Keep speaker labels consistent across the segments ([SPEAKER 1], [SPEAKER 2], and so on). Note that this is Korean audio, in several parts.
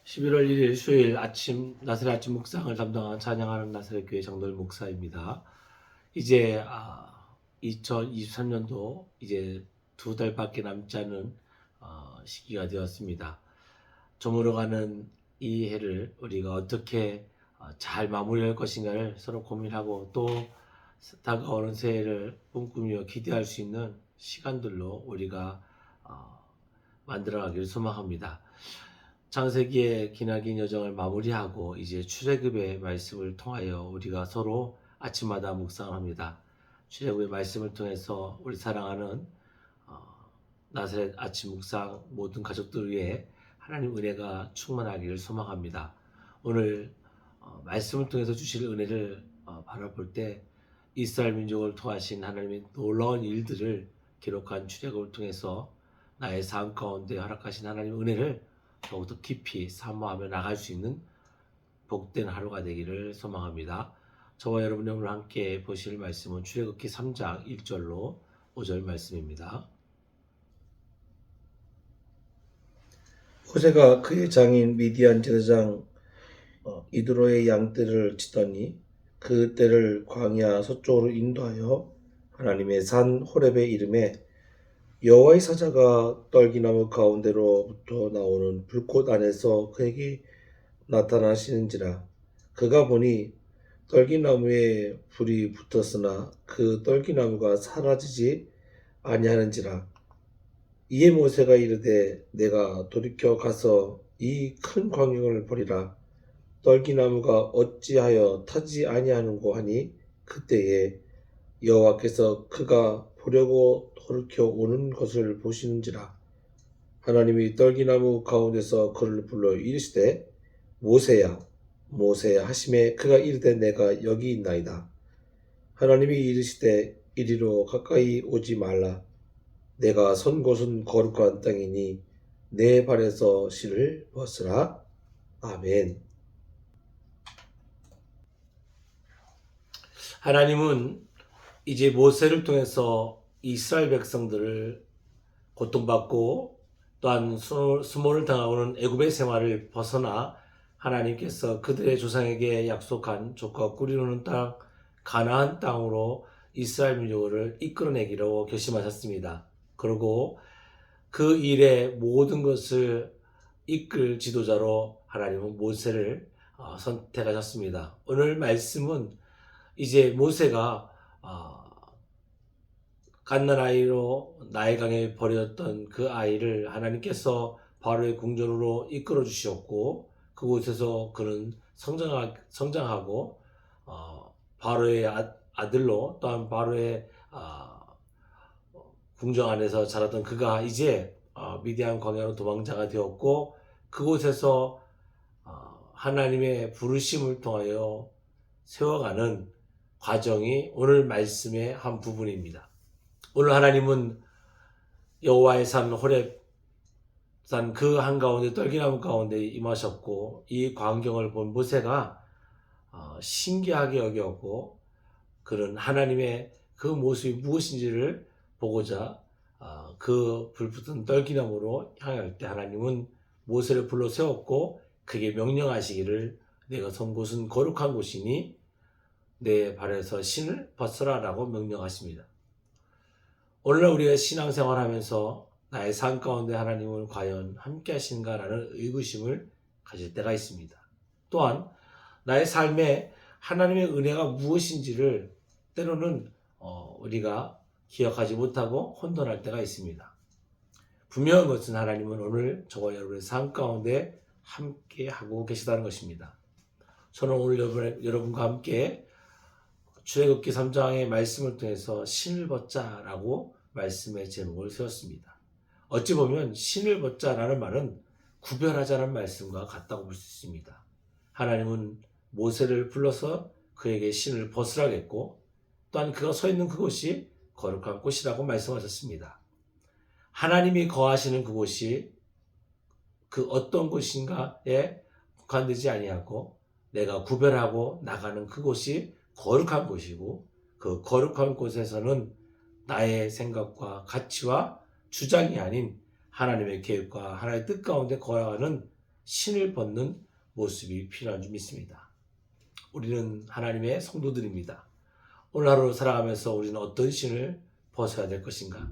[SPEAKER 1] 11월 1일 수요일 아침 나사렛 아침 묵상을 담당한 찬양하는 나사렛 교회 장로일 목사입니다. 이제 2023년도 이제 2달밖에 남지 않은 시기가 되었습니다. 저물어가는 이 해를 우리가 어떻게 잘 마무리할 것인가를 서로 고민하고 또 다가오는 새해를 꿈꾸며 기대할 수 있는 시간들로 우리가 만들어가기를 소망합니다. 창세기의 기나긴 여정을 마무리하고 이제 출애굽의 말씀을 통하여 우리가 서로 아침마다 묵상합니다. 출애굽의 말씀을 통해서 우리 사랑하는 나사렛 아침 묵상 모든 가족들 위해 하나님 은혜가 충만하기를 소망합니다. 오늘 말씀을 통해서 주실 은혜를 바라볼 때 이스라엘 민족을 통하신 하나님의 놀라운 일들을 기록한 출애굽을 통해서 나의 삶 가운데 허락하신 하나님의 은혜를 더욱더 깊이 사모하며 나갈 수 있는 복된 하루가 되기를 소망합니다. 저와 여러분이 오늘 함께 보실 말씀은 출애굽기 3장 1절로 5절 말씀입니다.
[SPEAKER 2] 모세가 그의 장인 미디안 제사장 이드로의 양떼를 치더니 그 떼를 광야 서쪽으로 인도하여 하나님의 산 호렙의 이름에 여호와의 사자가 떨기나무 가운데로부터 나오는 불꽃 안에서 그에게 나타나시는지라. 그가 보니 떨기나무에 불이 붙었으나 그 떨기나무가 사라지지 아니하는지라. 이에 모세가 이르되 내가 돌이켜 가서 이 큰 광경을 보리라. 떨기나무가 어찌하여 타지 아니하는고 하니 그때에 여호와께서 그가 보려고 돌이켜 오는 것을 보시는지라. 하나님이 떨기나무 가운데서 그를 불러 이르시되 모세야 모세야 하심에 그가 이르되 내가 여기 있나이다. 하나님이 이르시되 이리로 가까이 오지 말라. 내가 선 곳은 거룩한 땅이니 내 발에서 실을 벗으라. 아멘.
[SPEAKER 1] 하나님은 이제 모세를 통해서 이스라엘 백성들을 고통받고 또한 수모를 당하고는 애굽의 생활을 벗어나 하나님께서 그들의 조상에게 약속한 족과 꿀이 흐르는 땅 가나안 땅으로 이스라엘 민족을 이끌어내기로 결심하셨습니다. 그리고 그 일의 모든 것을 이끌 지도자로 하나님은 모세를 선택하셨습니다. 오늘 말씀은 이제 모세가 갓난아이로 나일강에 버렸던 그 아이를 하나님께서 바로의 궁전으로 이끌어 주셨고 그곳에서 그는 성장하고 바로의 아들로 또한 바로의 궁정 안에서 자랐던 그가 이제 미디안 광야로 도망자가 되었고 그곳에서 하나님의 부르심을 통하여 세워가는 과정이 오늘 말씀의 한 부분입니다. 오늘 하나님은 여호와의 산 호렙 산 그 한가운데 떨기나무 가운데 임하셨고 이 광경을 본 모세가 신기하게 여겼고 그는 하나님의 그 모습이 무엇인지를 보고자 그 불붙은 떨기나무로 향할 때 하나님은 모세를 불러 세웠고 그에게 명령하시기를 내가 선 곳은 거룩한 곳이니 내 발에서 신을 벗으라 라고 명령하십니다. 오늘날 우리가 신앙생활 하면서 나의 삶 가운데 하나님은 과연 함께 하신가라는 의구심을 가질 때가 있습니다. 또한 나의 삶에 하나님의 은혜가 무엇인지를 때로는 우리가 기억하지 못하고 혼돈할 때가 있습니다. 분명한 것은 하나님은 오늘 저와 여러분의 삶 가운데 함께 하고 계시다는 것입니다. 저는 오늘 여러분과 함께 출애굽기 3장의 말씀을 통해서 신을 벗자라고 말씀의 제목을 세웠습니다. 어찌 보면 신을 벗자라는 말은 구별하자는 말씀과 같다고 볼 수 있습니다. 하나님은 모세를 불러서 그에게 신을 벗으라고 했고 또한 그가 서 있는 그곳이 거룩한 곳이라고 말씀하셨습니다. 하나님이 거하시는 그곳이 그 어떤 곳인가에 국한되지 아니하고 내가 구별하고 나가는 그곳이 거룩한 곳이고 그 거룩한 곳에서는 나의 생각과 가치와 주장이 아닌 하나님의 계획과 하나님의 뜻 가운데 거하는 신을 벗는 모습이 필요한 줄 믿습니다. 우리는 하나님의 성도들입니다. 오늘 하루 살아가면서 우리는 어떤 신을 벗어야 될 것인가?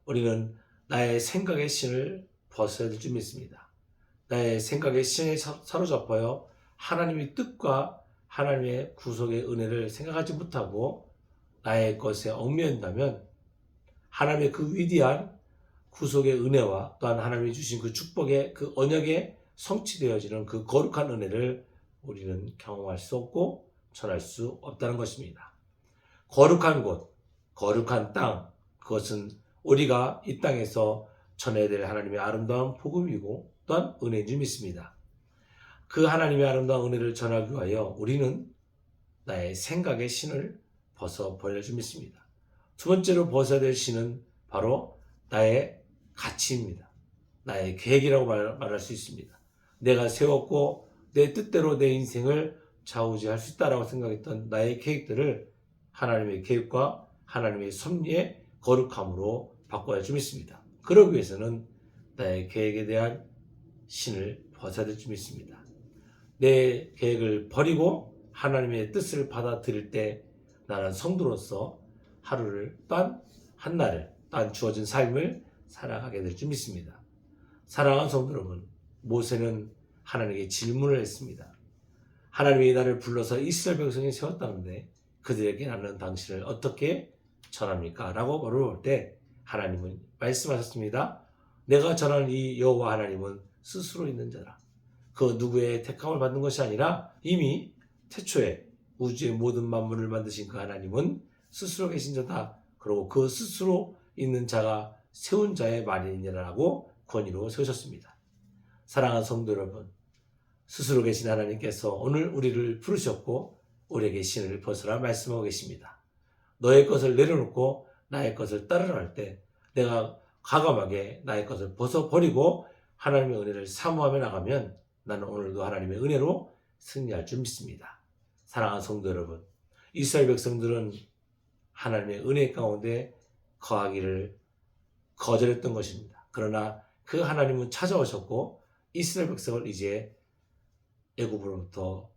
[SPEAKER 1] 우리는 나의 생각의 신을 벗어야 될 줄 믿습니다. 나의 생각의 신에 사로잡아요 하나님의 뜻과 하나님의 구속의 은혜를 생각하지 못하고 나의 것에 얽매인다면 하나님의 그 위대한 구속의 은혜와 또한 하나님이 주신 그 축복의 그 언약에 성취되어지는 그 거룩한 은혜를 우리는 경험할 수 없고 전할 수 없다는 것입니다. 거룩한 곳, 거룩한 땅, 그것은 우리가 이 땅에서 전해야 될 하나님의 아름다운 복음이고 또한 은혜인 줄 믿습니다. 그 하나님의 아름다운 은혜를 전하기 위하여 우리는 나의 생각의 신을 벗어버려야 줄 믿습니다. 두 번째로 벗어야 될 신은 바로 나의 가치입니다. 나의 계획이라고 말할 수 있습니다. 내가 세웠고 내 뜻대로 내 인생을 좌우지할 수 있다라고 생각했던 나의 계획들을 하나님의 계획과 하나님의 섭리의 거룩함으로 바꿔야 줄 믿습니다. 그러기 위해서는 나의 계획에 대한 신을 벗어야 될 줄 믿습니다. 내 계획을 버리고 하나님의 뜻을 받아들일 때 나는 성도로서 하루를 또한 한날을 또한 주어진 삶을 살아가게 될 줄 믿습니다. 사랑하는 성도 여러분, 모세는 하나님에게 질문을 했습니다. 하나님이 나를 불러서 이스라엘 백성에 세웠다는데 그들에게 나는 당신을 어떻게 전합니까? 라고 물어볼 때 하나님은 말씀하셨습니다. 내가 전하는 이 여호와 하나님은 스스로 있는 자라. 그 누구의 택함을 받는 것이 아니라 이미 태초에 우주의 모든 만물을 만드신 그 하나님은 스스로 계신 자다. 그리고 그 스스로 있는 자가 세운 자의 말이니라고 권위로 세우셨습니다. 사랑하는 성도 여러분, 스스로 계신 하나님께서 오늘 우리를 부르셨고 우리에게 신을 벗으라 말씀하고 계십니다. 너의 것을 내려놓고 나의 것을 따르라 할 때 내가 과감하게 나의 것을 벗어버리고 하나님의 은혜를 사모하며 나가면 나는 오늘도 하나님의 은혜로 승리할 줄 믿습니다. 사랑하는 성도 여러분, 이스라엘 백성들은 하나님의 은혜 가운데 거하기를 거절했던 것입니다. 그러나 그 하나님은 찾아오셨고 이스라엘 백성을 이제 애굽으로부터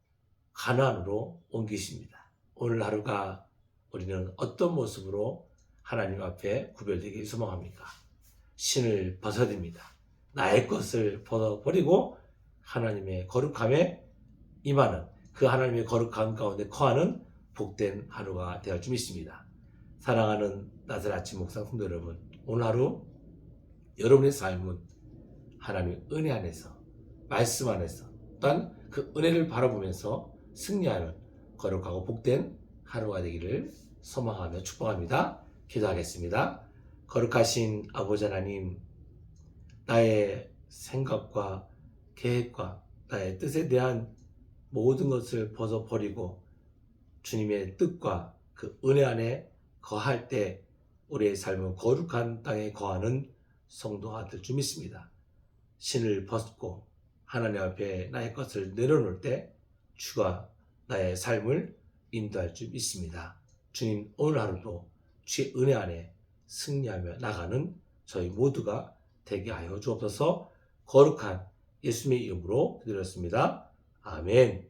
[SPEAKER 1] 가나안으로 옮기십니다. 오늘 하루가 우리는 어떤 모습으로 하나님 앞에 구별되기 소망합니까? 신을 벗어야 됩니다. 나의 것을 벗어버리고 하나님의 거룩함에 임하는 그 하나님의 거룩함 가운데 거하는 복된 하루가 되어 줄 믿습니다. 사랑하는 낮은 아침 묵상 성도 여러분, 오늘 하루 여러분의 삶은 하나님의 은혜 안에서 말씀 안에서 또한 그 은혜를 바라보면서 승리하는 거룩하고 복된 하루가 되기를 소망하며 축복합니다. 기도하겠습니다. 거룩하신 아버지 하나님, 나의 생각과 계획과 나의 뜻에 대한 모든 것을 벗어버리고 주님의 뜻과 그 은혜 안에 거할 때 우리의 삶은 거룩한 땅에 거하는 성도가 될 줄 믿습니다. 신을 벗고 하나님 앞에 나의 것을 내려놓을 때 주가 나의 삶을 인도할 줄 믿습니다. 주님, 오늘 하루도 주의 은혜 안에 승리하며 나가는 저희 모두가 되게 하여 주옵소서. 거룩한 예수님의 이름으로 기도드렸습니다. 아멘.